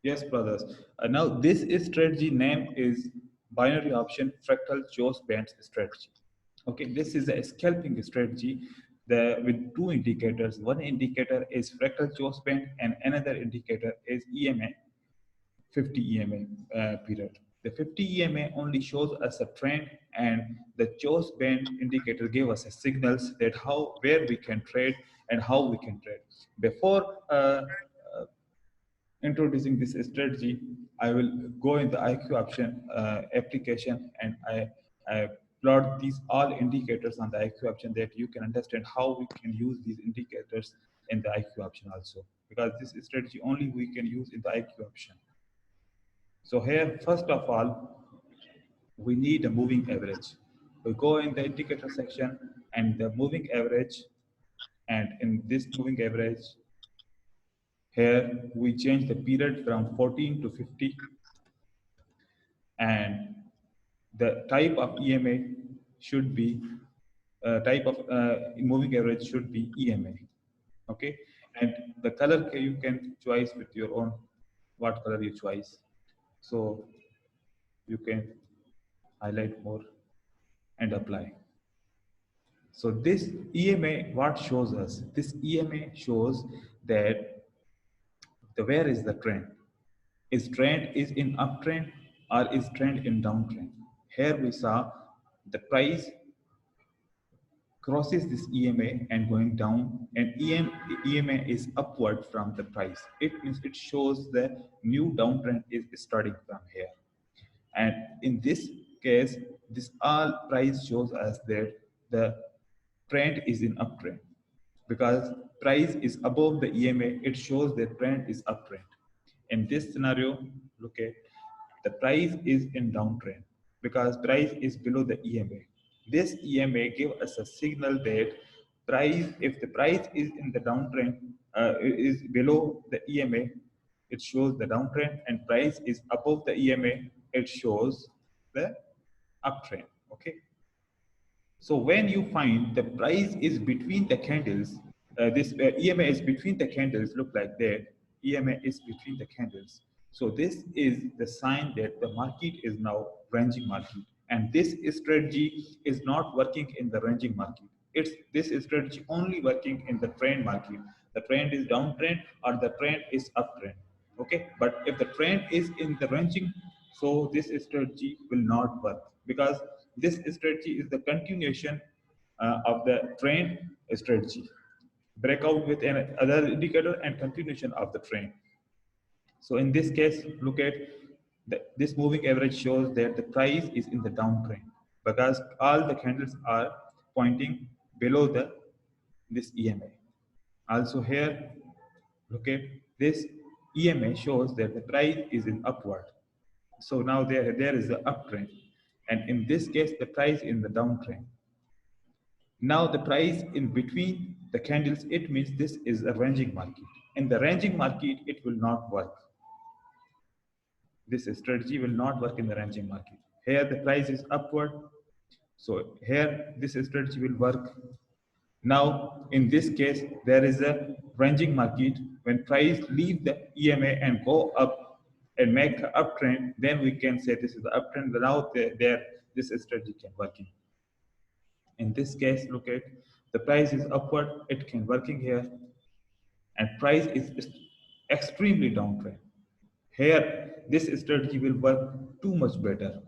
Yes, brothers. Now this is strategy name is binary option fractal choice bands strategy. Okay, this is a scalping strategy with two indicators. One indicator is fractal choice band and another indicator is EMA, 50 EMA period. The 50 EMA only shows us a trend, and the choice band indicator gave us a signals that where we can trade and how we can trade. Before introducing this strategy, I will go in the IQ option application, and I plot these all indicators on the IQ option that you can understand how we can use these indicators in the IQ option also, because this strategy only we can use in the IQ option. So here, first of all, we need a moving average. We go in the indicator section and the moving average, and in this moving average, here we change the period from 14 to 50, and the type of EMA should be type of moving average should be EMA. Okay, and the color you can choose with your own what color you choose. So you can highlight more and apply. So this EMA, what shows us? This EMA shows that where is the trend? Is trend is in uptrend or is trend in downtrend? Here we saw the price crosses this EMA and going down, and EMA is upward from the price. It means it shows the new downtrend is starting from here. And in this case, this all price shows us that the trend is in uptrend. Because price is above the EMA, it shows that trend is uptrend. In this scenario, look at the price is in downtrend because price is below the EMA. This EMA give us a signal that price, if the price is in the downtrend, is below the EMA, it shows the downtrend, and price is above the EMA, it shows the uptrend. Okay. So when you find the price is between the candles, this EMA is between the candles, look like that. EMA is between the candles. So this is the sign that the market is now ranging market. And this strategy is not working in the ranging market. It's this strategy only working in the trend market. The trend is downtrend or the trend is uptrend. Okay, but if the trend is in the ranging, so this strategy will not work because this strategy is the continuation of the trend strategy. Breakout with another indicator and continuation of the trend. So in this case, look at this moving average shows that the price is in the downtrend because all the candles are pointing below this EMA. Also here, look at this EMA shows that the price is in upward. So now there is the uptrend, and in this case the price in the downtrend. Now the price in between the candles, it means this is a ranging market. In the ranging market, it will not work. This strategy will not work in the ranging market. Here the price is upward, so here this strategy will work. Now in this case there is a ranging market. When price leave the EMA and go up and make an uptrend, then we can say this is the uptrend. Now this strategy can working. In this case, look at the price is upward, it can working here, and price is extremely downtrend. Here, this strategy will work too much better.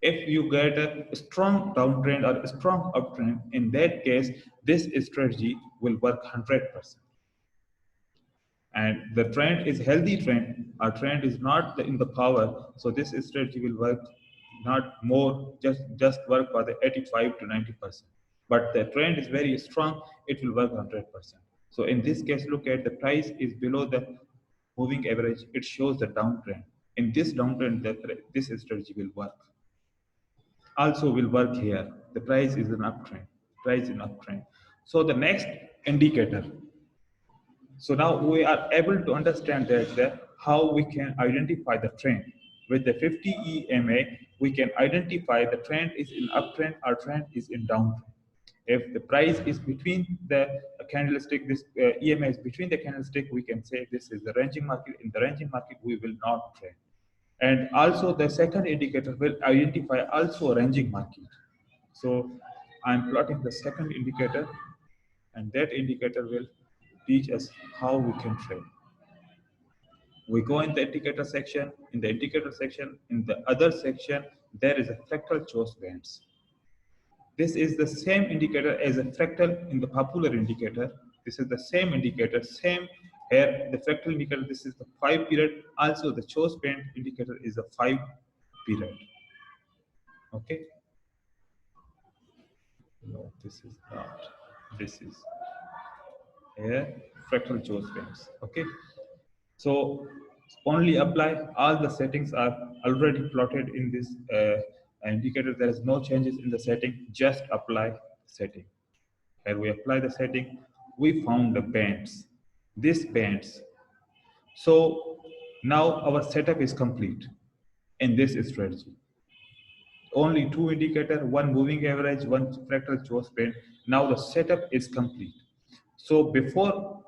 If you get a strong downtrend or a strong uptrend, in that case, this strategy will work 100%. And the trend is healthy trend. Our trend is not in the power, so this strategy will work not more, just work for the 85 to 90%. But the trend is very strong, it will work 100%. So in this case, look at the price is below the moving average, it shows the downtrend. In this downtrend, this strategy will work. Also will work here. The price is an uptrend. Price in uptrend. So the next indicator. So now we are able to understand that how we can identify the trend. With the 50 EMA, we can identify the trend is in uptrend or trend is in downtrend. If the price is between the candlestick, this EMA is between the candlestick, we can say this is the ranging market. In the ranging market, we will not trade. And also the second indicator will identify also a ranging market. So I'm plotting the second indicator, and that indicator will teach us how we can trade. We go in the indicator section. In the indicator section, in the other section, there is a fractal CHoCH bands. This is the same indicator as a fractal in the popular indicator. This is the same indicator, same here, the fractal indicator, this is the 5 period. Also the CHoCH band indicator is a 5 period. Okay. No, this is not. This is here, fractal CHoCH bands. Okay. So only apply, all the settings are already plotted in this indicator. There is no changes in the setting, just apply setting. Here we apply the setting, we found the bands, these bands. So now our setup is complete in this strategy. Only two indicators, one moving average, one fractal CHoCH band. Now the setup is complete. So before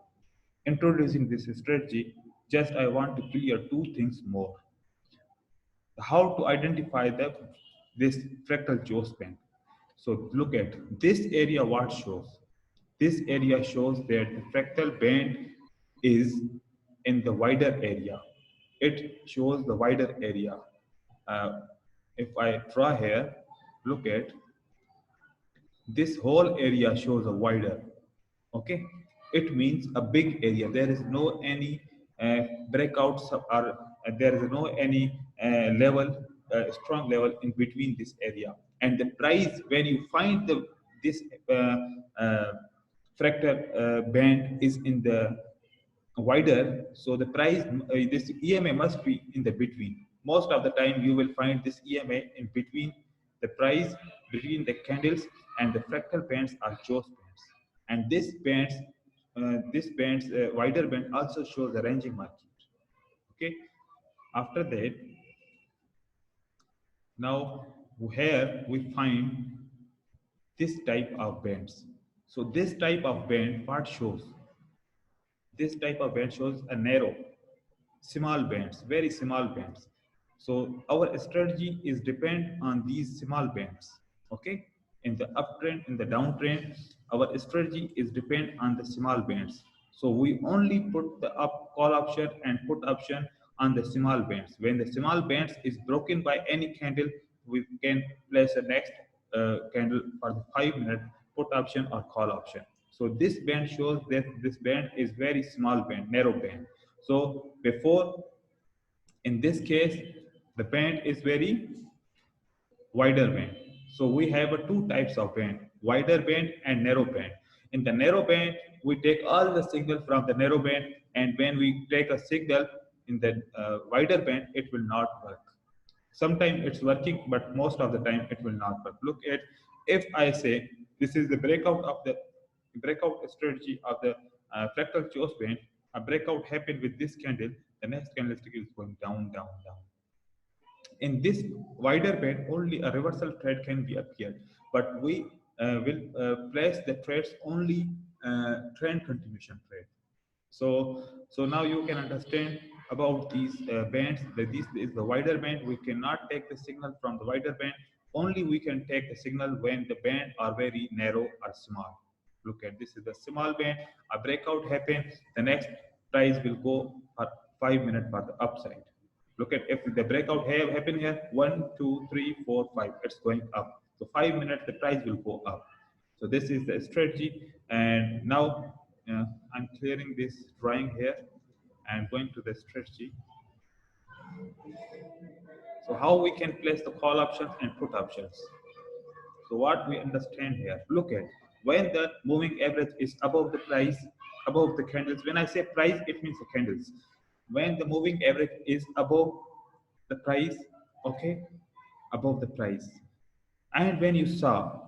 introducing this strategy, just I want to clear two things more. How to identify this fractal CHoCH band. So look at this area, what shows? This area shows that the fractal band is in the wider area. It shows the wider area. If I draw here, look at this whole area shows a wider. Okay, it means a big area. There is no any breakouts, or there is no any level, strong level in between this area. And the price, when you find this fractal band is in the wider, so the price, this EMA must be in the between. Most of the time you will find this EMA in between the price, between the candles, and the fractal bands are CHoCH bands. And this bands, wider band also shows the ranging market. Okay. After that, now here we find this type of bands. So this type of band, what shows? This type of band shows a narrow, small bands, very small bands. So our strategy is depend on these small bands. Okay, in the uptrend, in the downtrend, our strategy is depend on the small bands. So we only put the call option and put option on the small bands. When the small bands is broken by any candle, we can place the next candle for the 5-minute put option or call option. So this band shows that this band is very small band, narrow band. So before, in this case, the band is very wider band. So we have two types of band, wider band and narrow band. In the narrow band, we take all the signal from the narrow band, and when we take a signal in the wider band, it will not work. Sometimes it's working, but most of the time it will not work. Look at, if I say this is the breakout of the breakout strategy of the fractal CHoCH band, a breakout happened with this candle, the next candlestick is going down, down, down. In this wider band, only a reversal trade can be appeared, but we will place the trades only trend continuation trade. So now you can understand about these bands, that this is the wider band. We cannot take the signal from the wider band. Only we can take the signal when the band are very narrow or small. Look at this is the small band. A breakout happens. The next price will go for 5 minutes for the upside. Look at, if the breakout have happened here, 1, 2, 3, 4, 5, it's going up. So 5 minutes the price will go up. So this is the strategy. And now I'm clearing this drawing here and going to the strategy. So how we can place the call options and put options. So what we understand here, look at, when the moving average is above the price, above the candles. When I say price, it means the candles. When the moving average is above the price, okay, above the price. And when you saw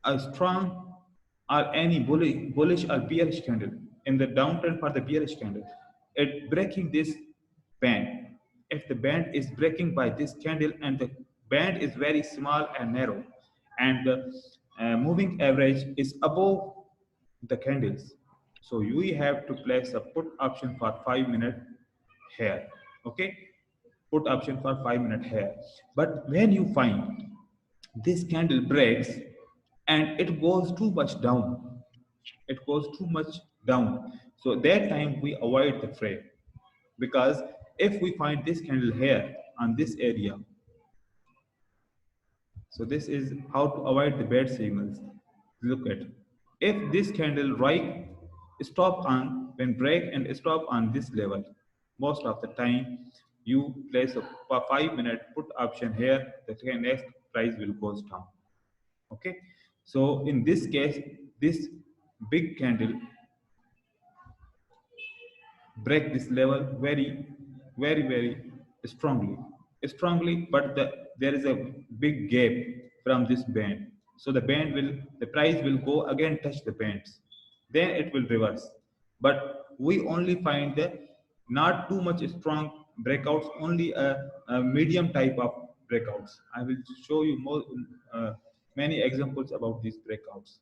a strong or any bullish or bearish candle in the downtrend for the bearish candle, it breaking this band. If the band is breaking by this candle and the band is very small and narrow, and the moving average is above the candles. So you have to place a put option for 5 minutes here. Okay, put option for 5 minutes here. But when you find this candle breaks and it goes too much down, it goes too much down. So that time we avoid the trade, because if we find this candle here on this area, so this is how to avoid the bad signals. Look at, if this candle right stop on when break and stop on this level, most of the time you place a 5 minute put option here, the next price will goes down. Okay, so in this case, this big candle break this level very strongly, but there is a big gap from this band. So the price will go again touch the bands, then it will reverse. But we only find the not too much strong breakouts, only a medium type of breakouts. I will show you more uh, many examples about these breakouts.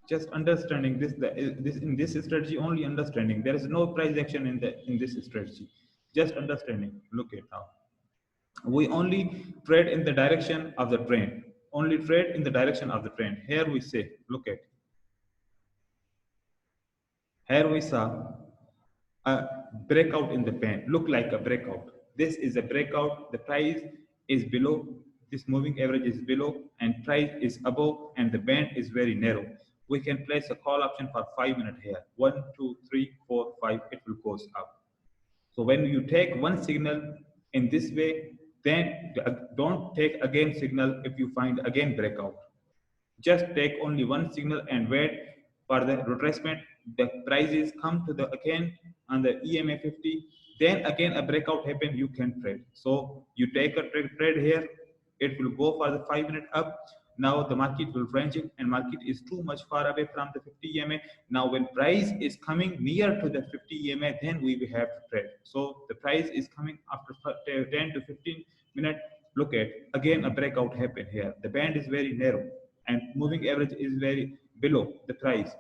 Just understanding this in this strategy, only understanding, there is no price action in this strategy, just understanding. Look at now, we only trade in the direction of the trend, only trade in the direction of the trend. Here we say, look at, here we saw a breakout in the band, look like a breakout. This is a breakout, the price is below, this moving average is below and price is above, and the band is very narrow. We can place a call option for 5 minutes here, 1 2 3 4 5, it will goes up. So when you take one signal in this way, then don't take again signal if you find again breakout. Just take only one signal and wait for the retracement. The prices come to the again on the EMA 50. Then again a breakout happen, you can trade. So you take a trade here, it will go for the 5 minute up. Now the market will ranging and market is too much far away from the 50 EMA. Now when price is coming near to the 50 EMA, then we will have to trade. So the price is coming after 10 to 15 minutes. Look at, again a breakout happen here. The band is very narrow and moving average is very below the price.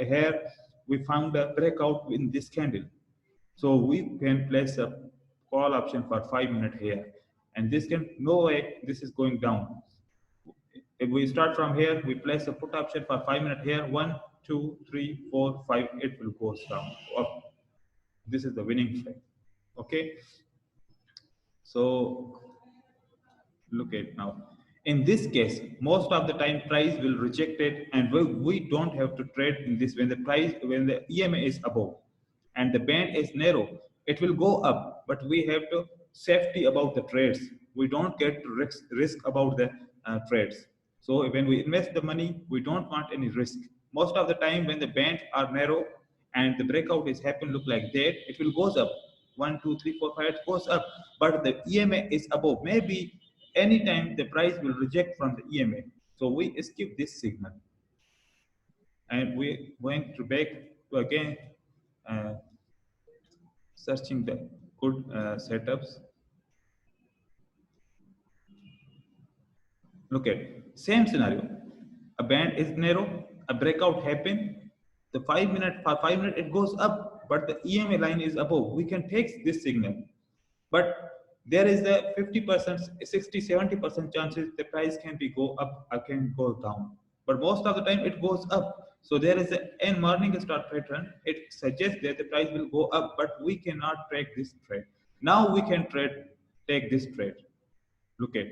Here we found a breakout in this candle. So we can place a call option for 5 minutes here. And this can, no way this is going down. If we start from here, we place a put option for 5 minutes here, 1 2 3 4 5, it will go down up. This is the winning trade. Okay, so look at now, in this case most of the time price will reject it, and we don't have to trade in this. When the price, when the EMA is above and the band is narrow, it will go up, but we have to safety about the trades. We don't get to risk about the trades. So when we invest the money, we don't want any risk. Most of the time when the bands are narrow and the breakout is happen look like that, it will goes up, 1 2 3 4 5, it goes up. But the EMA is above, maybe anytime the price will reject from the EMA. So we skip this signal and we're going to back to again uh, searching the good setups. Look at same scenario, a band is narrow, a breakout happen, the 5 minute for 5 minutes it goes up, but the EMA line is above. We can take this signal, but there is a 50%, 60, 70% chances the price can be go up or can go down. But most of the time it goes up. So there is a morning star pattern. It suggests that the price will go up, but we cannot take this trade. Now we can take this trade. Look at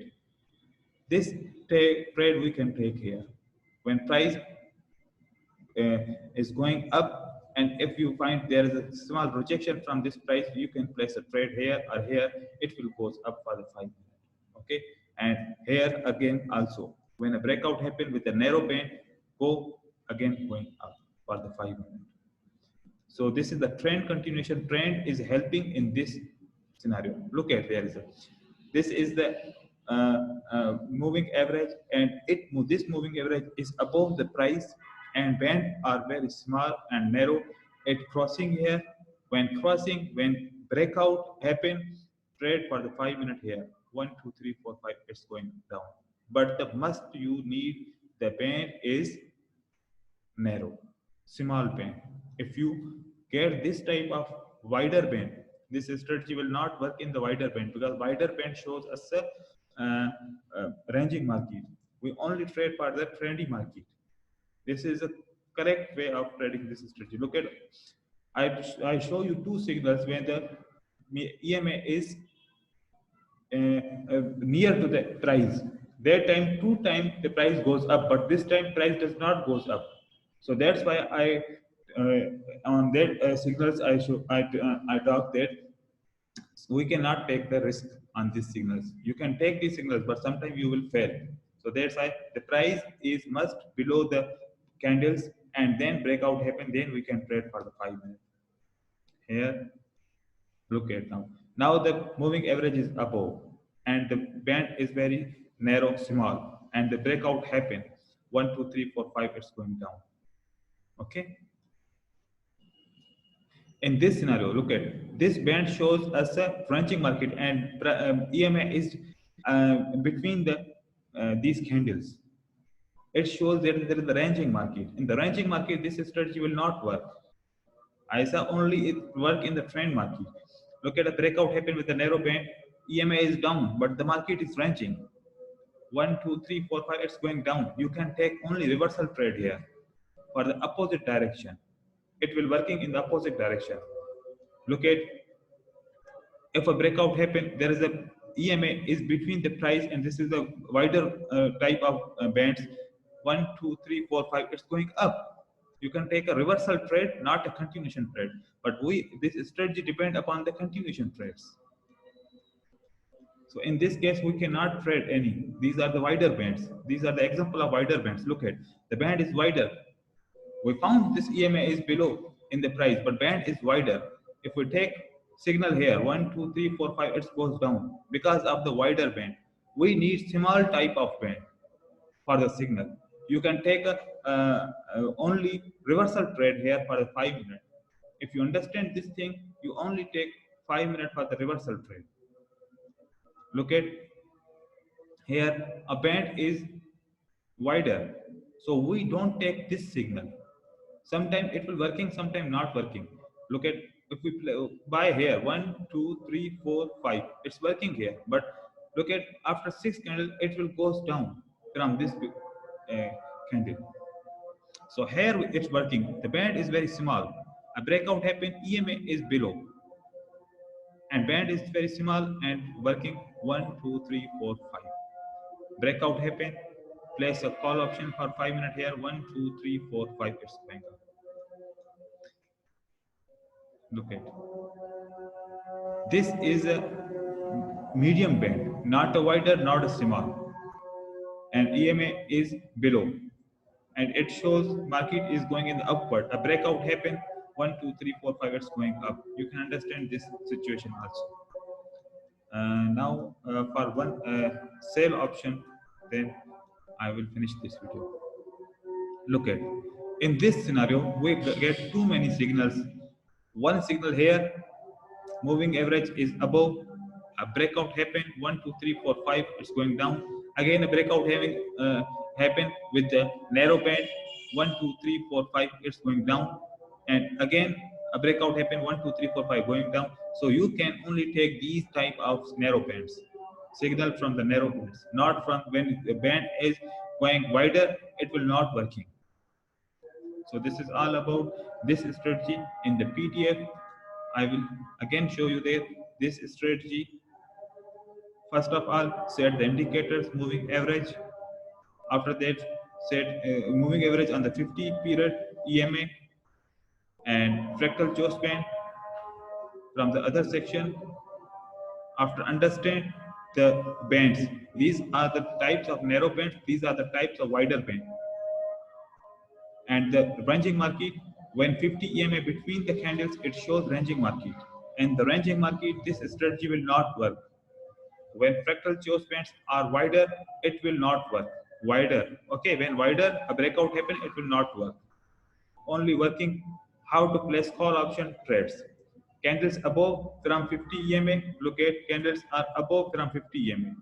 this trade we can take here. When price is going up, and if you find there is a small rejection from this price, you can place a trade here or here, it will goes up for the 5 minutes. Okay, and here again also when a breakout happen with a narrow band, go again going up for the 5 minutes. So this is the trend continuation. Trend is helping in this scenario. Look at, there is a, this is the moving average, and this moving average is above the price, and band are very small and narrow. It crossing here, when crossing, when breakout happen, trade for the 5 minute here, 1 2 3 4 5, it's going down. But the must you need, the band is narrow, small band. If you get this type of wider band, this strategy will not work in the wider band because wider band shows us a ranging market. We only trade for the trendy market. This is a correct way of trading this strategy. Look at, I show you two signals when the EMA is near to the price. That time, two times the price goes up, but this time price does not goes up. So that's why I on that signals I talk that we cannot take the risk on these signals. You can take these signals, but sometimes you will fail. So that's why the price is must below the candles and then breakout happen. Then we can trade for the 5 minutes. Here, look at now. Now the moving average is above and the band is very narrow, small, and the breakout happen. 1, 2, 3, 4, 5. It's going down. Okay. In this scenario, look at this band shows us a branching market and EMA is between the these candles. It shows that there is the ranging market. In the ranging market, this strategy will not work. I saw only it work in the trend market. Look at a breakout happen with a narrow band. EMA is down, but the market is ranging. 1, 2, 3, 4, 5. It's going down. You can take only reversal trade here for the opposite direction. It will working in the opposite direction. Look at, if a breakout happen, there is a EMA is between the price and this is a wider type of bands. 1, 2, 3, 4, 5. It's going up. You can take a reversal trade, not a continuation trade. But this strategy depend upon the continuation trades. So in this case, we cannot trade any. These are the wider bands. These are the example of wider bands. Look at, the band is wider. We found this EMA is below in the price, but band is wider. If we take signal here, 1, 2, 3, 4, 5, it goes down because of the wider band. We need small type of band for the signal. You can take a only reversal trade here for the 5 minutes. If you understand this thing, you only take 5 minutes for the reversal trade. Look at here, a band is wider, so we don't take this signal. Sometimes it will working, sometimes not working. Look at, if we buy here 1, 2, 3, 4, 5, it's working here, but look at after 6 candles it will goes down from this candle. So here it's working, the band is very small, a breakout happen, EMA is below and band is very small and working. 1, 2, 3, 4, 5, breakout happen, place a call option for 5 minutes here. 1, 2, 3, 4, 5, it's going up. Look at, this is a medium band, not a wider, not a small, and EMA is below, and it shows market is going in the upward. A breakout happen, 1, 2, 3, 4, 5, it's going up. You can understand this situation also. Now for one sell option, then I will finish this video. Look at, in this scenario we get too many signals. One signal here, moving average is above, a breakout happen, 1, 2, 3, 4, 5, it's going down. Again a breakout having happen with the narrow band, 1, 2, 3, 4, 5, it's going down, and again a breakout happen, 1, 2, 3, 4, 5, going down. So you can only take these type of narrow bands, signal from the narrow bands, not from when the band is going wider, it will not working. So this is all about this strategy in the PDF. I will again show you there this strategy. First of all, set the indicators, moving average. After that, set moving average on the 50 period EMA and fractal CHoCH band from the other section. After understand the bands, these are the types of narrow bands, these are the types of wider band. And the ranging market, when 50 EMA between the candles, it shows ranging market. And the ranging market, this strategy will not work. When fractal CHoCH bands are wider, it will not work. Wider, okay, when wider, a breakout happen, it will not work. Only working how to place call option trades. Candles above from 50 EMA, look at candles are above from 50 EMA.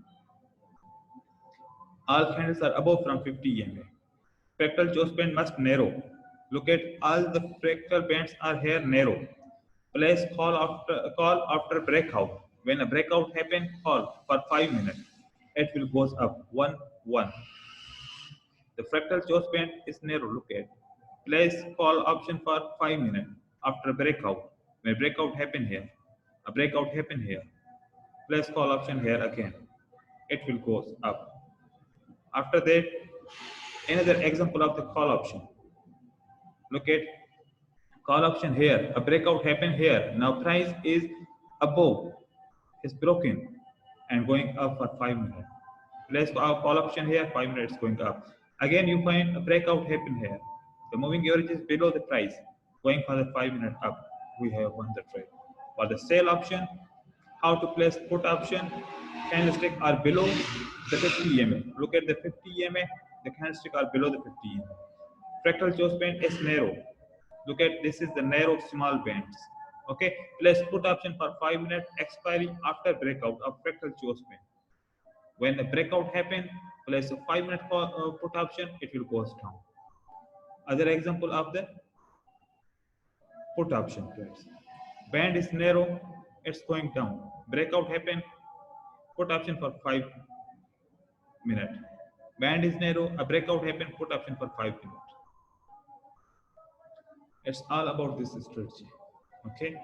All candles are above from 50 EMA. Fractal CHoCH band must narrow. Look at all the fractal bands are here narrow. Place call after breakout. When a breakout happen, call for 5 minutes. It will goes up 1 1. The fractal CHoCH band is narrow. Look at. Place call option for 5 minutes after breakout. When breakout happen here, a breakout happen here. Place call option here again. It will goes up. After that, another example of the call option. Look at call option here. A breakout happened here. Now price is above, is broken and going up for 5 minutes. Place call option here, 5 minutes going up. Again, you find a breakout happen here. The moving average is below the price, going for the 5 minute up. We have won the trade. For the sell option, how to place put option, candlestick are below the 50 EMA. Look at the 50 EMA, the candlestick are below the 50 EMA. Fractal CHoCH band is narrow. Look at this is the narrow small bands. Okay, place put option for 5 minutes expiry after breakout of fractal CHoCH band. When the breakout happen, place a 5 minute put option, it will go down. Other example of the put option trades. Band is narrow, it's going down. Breakout happen, put option for 5 minutes. Band is narrow, a breakout happen, put option for 5 minutes. It's all about this strategy. Okay.